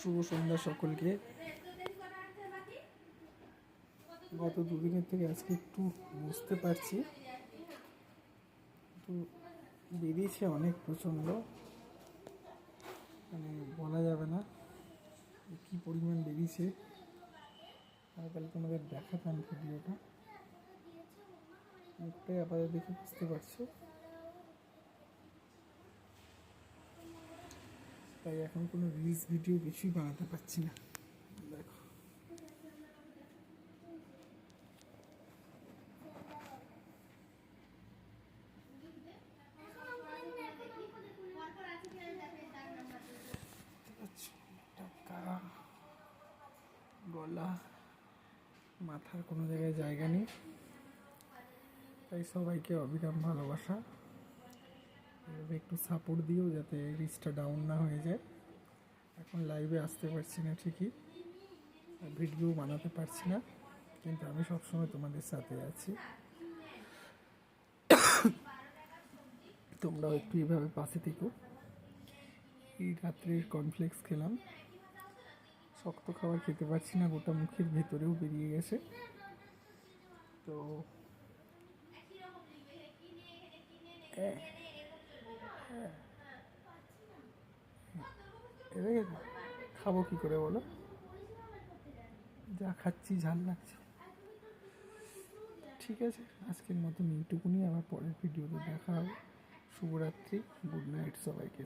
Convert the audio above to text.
শুভ সন্ধ্যা সকলকে। গত দুদিনের থেকে আজকে একটু বুঝতে পারছি, তো বেরিয়েছে অনেক প্রচণ্ড, মানে বলা যাবে না কী পরিমাণ বেরিয়েছে। তাহলে তোমাদের দেখাতাম ভিডিওটা, মুখটাই আপাতত দেখে বুঝতে পারছো। তাই এখন কোনো রিলস ভিডিও কিছুই বানাতে পারছি না। দেখো টাকা, গলা, মাথার কোনো জায়গায় জায়গা নেই। তাই সবাইকে অবিরাম ভালোবাসা, এভাবে একটু সাপোর্ট দিও যাতে রিচটা ডাউন না হয়ে যায়। এখন লাইভে আসতে পারছি না ঠিকই, ভিডিও বানাতে পারছি না, কিন্তু আমি সবসময় তোমাদের সাথে আছি। তোমরাও একটু এইভাবে পাশে থেকো। এই রাত্রের কর্নফ্লেক্স খেলাম, শক্ত খাবার খেতে পারছি না, গোটা মুখের ভেতরেও বেরিয়ে গেছে। তো এবার খাবো কী করে বলো, যা খাচ্ছি ঝাল লাগছে। ঠিক আছে, আজকের মতন এইটুকুনি, আবার পরের ভিডিওতে দেখা হবে। শুভরাত্রি, গুড নাইট সবাইকে।